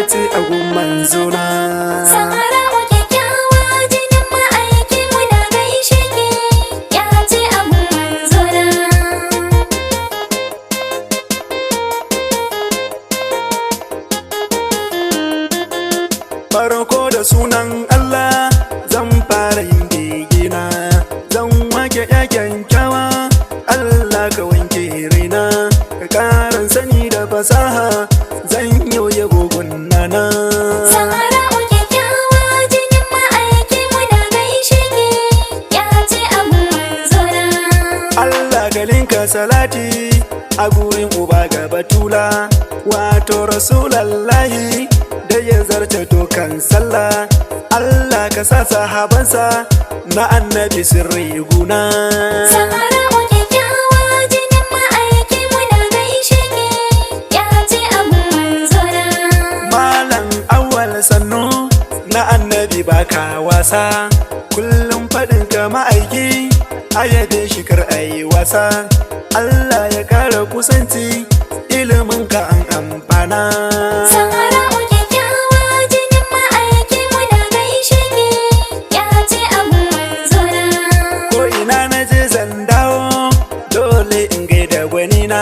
ce abun manzona. Zahra'u kyakkyawa jinin ma'aiki muna gaishe ki, ya ce abun manzona. Farko da sunan Allah zan fara yin begina, zan wake ya kyakkyawa Allah ka wanke raina, ka karan sani da fasaha zan yi yabo gunnana. Zahra'u kyakkyawa jinin ma'aiki muna gaishe ki, ya ce abun manzona. Allah galinka salati a gurin uba ga batula, wato rasulallahi da ya zarce tokan sallah. Allah ka sa sahabansa na annabi sirri guna. Zahra'u kyakkyawa jinin ma'aiki muna gaishe ki, ya ce abun manzona. Malam awwal sannu na annabi baka wasa, kullum faɗin ka ma'aiki ayabe shi kar ayi wasa. Allah ya kara kusanci ilimin ka an amfana. Zahra'u kyakkyawa jinin ma'aiki muna gaishe ki, ya ce abun manzona. Ko ina na je zan dawo dole in gaida gwanina,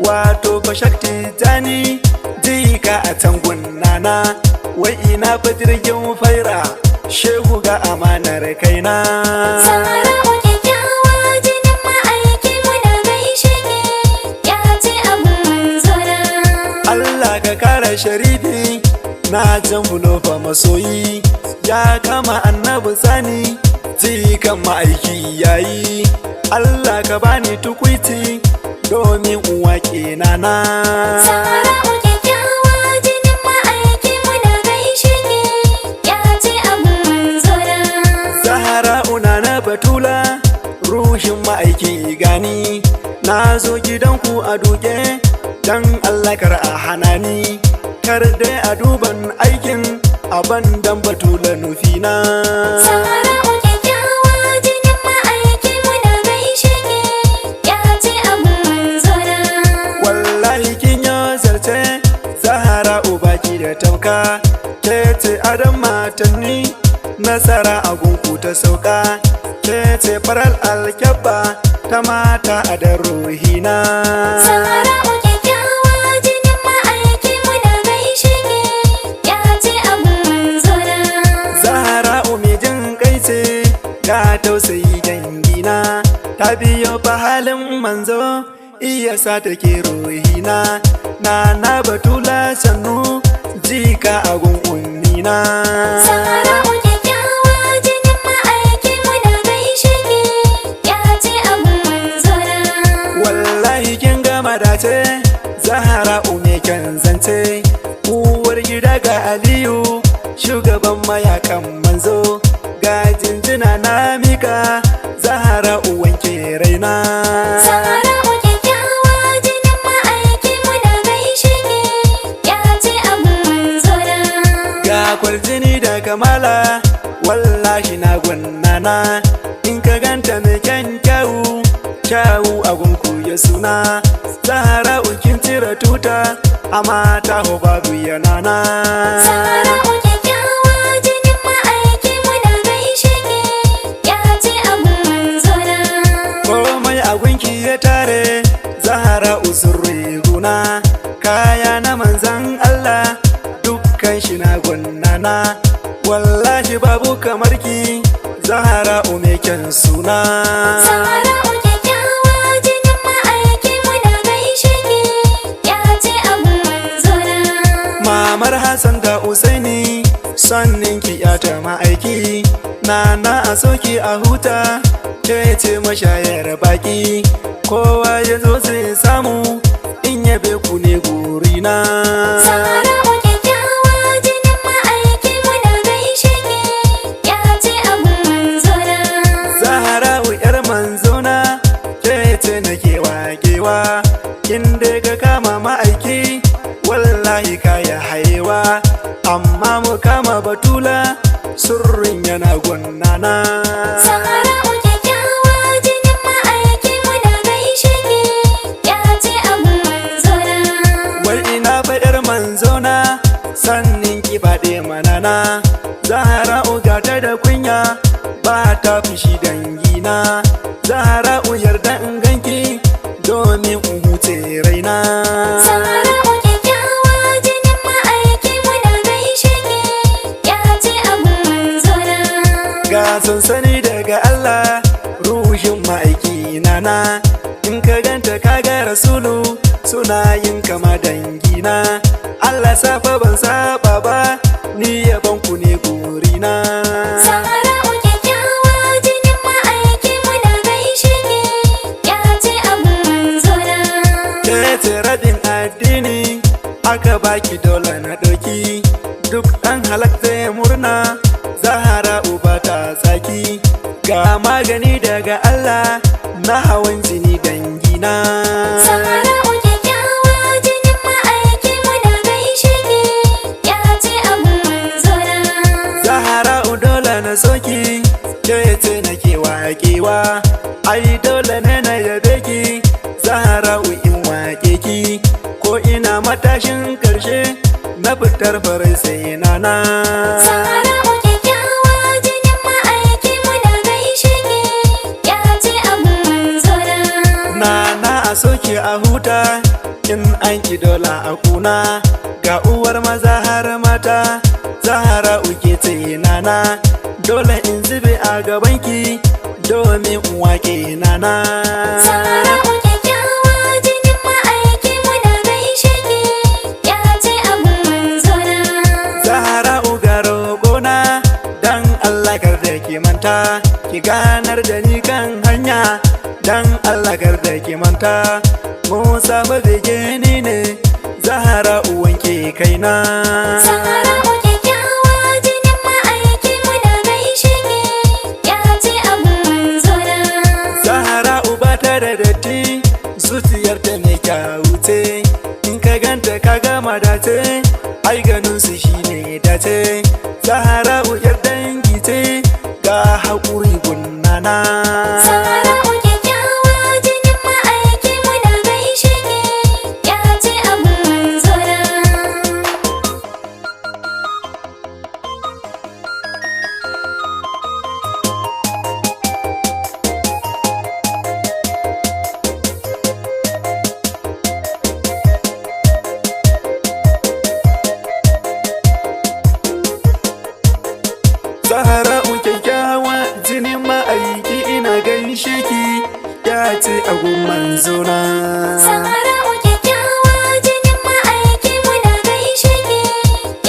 wato bashakti tani jika a tangun nana. Wai ina fa jirgin faira shehu ga amanar kaina. Zahra'u kyakkyawa jinin ma'aiki muna gaishe ki, ya ce abun manzona. Allah ka kara sharifi na jan bulofa masoyi, ya kama annabi sani jikan ma'aiki yayi. Allah ka bani tukwiti domin uwa kenana. Zahra'u kyakkyawa jinin ma'aiki muna gaishe ki, ya ce abun manzona. Zahra'u na batula ruhin ma'aiki gani, na zo gidanku a duke dan Allah kar a hana ni, kar dai a duban aikin aban dan batula nufina. Zahra'u kyakkyawa jinin ma'aiki muna gaishe ki, ya ce abun manzona. Wallahi kin ya zarce Zahra'u baki da tamka, ke ce adam matanni nasara a gunku ta sauka, ke ce faral alkyabba ta mata a da ruhina. Zahra'u kyakkyawa jinin ma'aiki muna gaishe ki, ya ce abun manzona. Zahra'u mai jin kai ce ga tausayi dangina, ta biyo fa halin manzo iya sa take ruhina. Na batula sannu jika a gun ummina. Zahra'u kyakkyawa jinin ma'aiki muna gaishe ki, ya ce abun manzona. Wallahi kin gama dace Zahra'u mai kyan zance, uwar gida ga Aliyu shugaban mayakan manzo, ga jinjina na mika Zahra'u wanke raina. Zahra'u kyakkyawa jinin ma'aiki muna gaishe ki, ya ce abun manzona. Ga kwarjini da kamala wallahi na gwannana, in ka ganta mai kyan kyawu a gunku ya suna. Zahra'u kin cire tuta a mata ho babu yanana. Zahra'u kyakkyawa jinin ma'aiki muna gaishe ki, ya ce abun manzona. Komai a gunki ya tare Zahra'u sirri guna, kaya na manzan Allah dukkan shi na gwannana. Wallahi babu kamar ki Zahra'u mai kyan suna. Zahra'u kyakkyawa jinin ma'aiki muna gaishe ki, ya ce abun manzona. Mamar Hassan da Usaini sannin ki ya ta ma'aiki, na a soki a huta ke ce mashayar baki, kowa ya zo zai samu in yabe ku ne gurina. Zahra'u kyakkyawa jinin ma'aiki muna gaishe ki, ya ce abun manzona. Zahra'u yar manzona ke ce nake wakewa, in dai ka kama ma'aiki wallahi kaya haiwa, amma mu kama batula sirrin yana gwannana. Zahra'u kyakkyawa jinin ma'aiki muna gaishe ki, ya ce abun manzona. Wai ina fa yar manzona san faɗi manana. Zahra'u gata da kunya ba ta fushi dangina. Zahra'u yarda in ganki domin in huce raina. Zahra'u kyakkyawa jinin ma'aiki muna gaishe ki, ya ce abun manzona. Ga sansani daga Allah ruhin ma'aiki nana. In ka ganta ka ga rasulu suna yin kama dangina. Allah safa ban saba ba ni yaban ku ne gurina. Zahra'u kyakkyawa jinin ma'aiki muna gaishe ki, ya ce abun manzona. Ke ce rabin addini aka baki dole na ɗauki. Duk ɗan halakta ya murna Zahra'u ba ta tsaki. Ga magani daga Allah na hawan jini dangina. Zahra'u kyakkyawa jinin ma'aiki muna gaishe ki, ya ce abun manzona. Zahra'u dole na soki ke ce nake waƙewa. Ai dole ne na yabe ki Zahra'u in waƙe ki. Ko ina matashin karshe na fitar farai sai nana. Zahra'u kyakkyawa jinin ma'aiki muna gaishe ki, ya ce abun manzona. Nana a soke a huta in an ki dola a kuna. Ga uwar maza har mata Zahra'u ke ce nana. Dole in zube a gabanki domin in waƙe nana. Zahra'u kyakkyawa jinin ma'aiki muna gaishe ki, ya ce abun manzona. Zahra'u ga roƙona dan Allah kar da ki manta. Ki ganar da ni kan hanya dan Allah kar da ki manta. Musa mabege ni ne Zahra'u wanke kaina. Zahra'u kyakkyawa jinin ma'aiki muna gaishe ki, ya ce abun manzona. Zahra'u ba ta da datti zuciyar ta mai kyauce. In ka ganta ka gama dace ai ganin su shine dace. Zahra'u yar dangi ce ga haƙuri gunnana. Zahra'u kyakkyawa jinin ma'aiki muna gaishe ki, ya ce abun manzona. Zahra'u kyakkyawa jinin ma'aiki ina gaishe ki ya ce agun manzona. Zahra'u kyakkyawa jinin ma'aiki muna gaishe ki,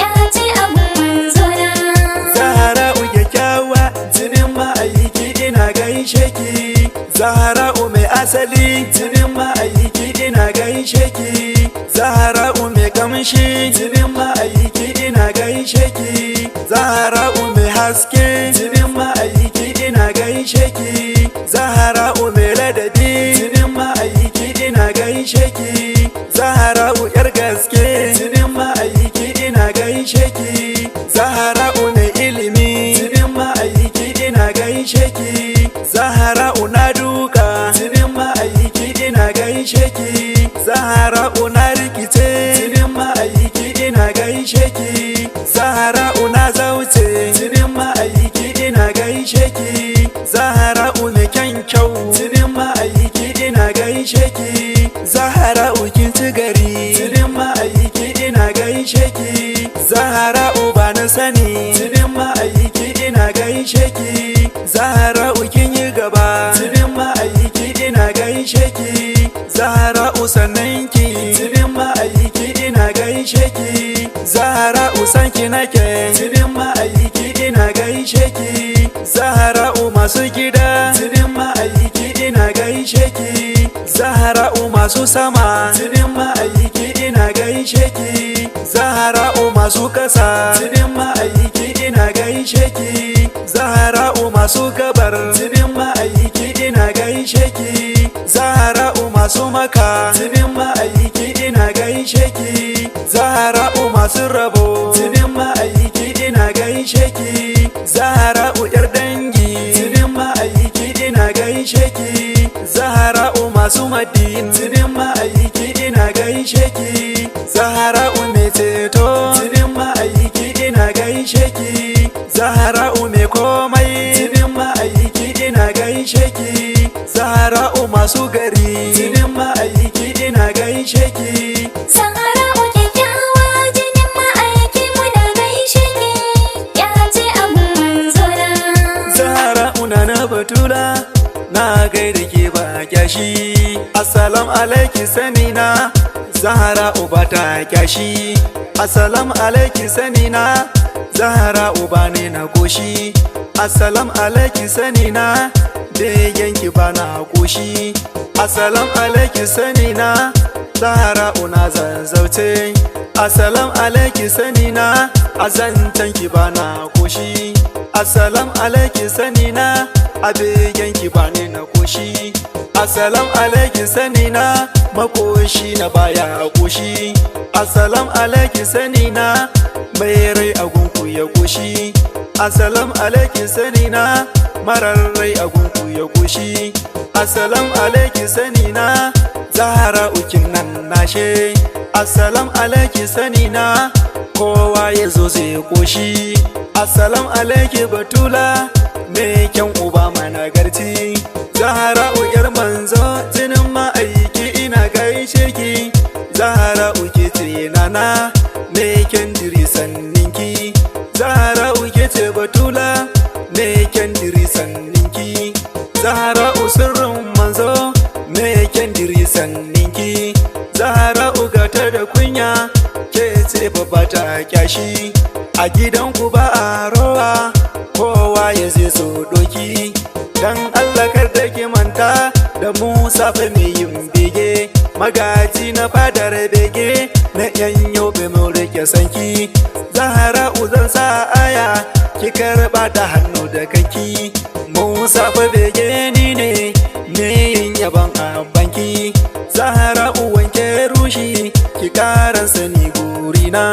ya ce abun manzona. Zahra'u kyakkyawa jinin ma'aiki ina gaishe ki. Zahra'u mai asali jinin ma'aiki ina gaishe ki. Zahra'u mai kamshi jinin ma'aiki ina gaishe ki. Zahra'u mai haske jinin ma'aiki ina gaishe ki. Zahra'u mai ladabi jinin ma'aiki ina gaishe ki. Zahra'u yar gaske jinin ma'aiki ina gaishe ki. Zahra'u mai ilimi jinin ma'aiki ina gaishe ki. Zahra'u na duka jinin ma'aiki ina gaishe ki. Zahra'u na rikice jinin ma'aiki ina gaishe ki. Zahra'u na zauce jinin ma'aiki ina gaishe ki. Zahra'u mai kyan kyau jinin ma'aiki ina gaishe ki. Zahra'u kin ci gari jinin ma'aiki ina gaishe ki. Zahra'u ba na sani jinin ma'aiki ina gaishe ki. Zahra'u kin yi gaba jinin ma'aiki ina gaishe ki. Zahra'u sannan ki jinin ma'aiki ina gaishe ki. Zahra'u sanki nake jinin ma'aiki ina gaishe ki. Zahra'u masu gida jinin ma'aiki ina gaishe ki. Zahra'u masu sama jinin ma'aiki ina gaishe ki. Zahra'u masu kasa jinin ma'aiki ina gaishe ki. Zahra'u masu gabar jinin ma'aiki ina gaishe ki. Zahra'u masu maka jinin ma'aiki ina gaishe ki. Zahra'u masu rabo jinin ma'aiki ina gaishe ki. Zahra'u yar dangi jinin ma'aiki ina gaishe ki. Zahra'u masu madin jinin ma'aiki ina gaishe ki. Zahra'u mai ceto jinin ma'aiki masu gari jinin ma'aiki ina gaishe ki. Zahra'u kyakkyawa jinin ma'aiki muna gaishe ki, ya ce abun manzona. Zahra'u na Batula na gaida ke ba kyashi. Assalam alaiki sanina Zahra'u ba ta kyashi. Assalam alaiki sanina Zahra'u ba ne na goshi. Assalam alaiki sanina begenki ba na goshi. Assalam alaiki sanina Zahra'u na zanzauce. Assalam alaiki sanina azantanki ba na goshi. Assalam alaiki sanina a begenki ba ne na goshi. Assalam alaiki sanina makoshi na baya goshi. Assalam alaiki sanina mai rai a gunku ya goshi. Assalam alaiki sanina marar rai a gunku ya goshi. Assalam alaiki sanina Zahra'u kin nan nashe. Assalam alaiki sanina kowa ya zo zai koshi. Assalam alaiki Batula me kyan uba managarci. Zahra'u yar manzo jinin ma'aiki ina gaishe ki. Zahra'u ke ce nana me kyan diri sanninki. Zahra'u ke ce Batula me kyan diri sanninki. Zahra'u sirrin manzo me kyan diri sanninki. Zahra'u gata da kunya ke ce babba ta kyashi. A gidanku ba a rawa kowa ya zai so doki. Dan Allah kar da ki manta da Musa fa mai yin bege. Magaji na fadar bege na yan yobe mu rike sanki. Zahra'u zan sa aya ki karba da hannu da kanki. Musa fa bege ni ne me yin yaban abanki. Zahra'u wanke rushi ki karan sani gurina.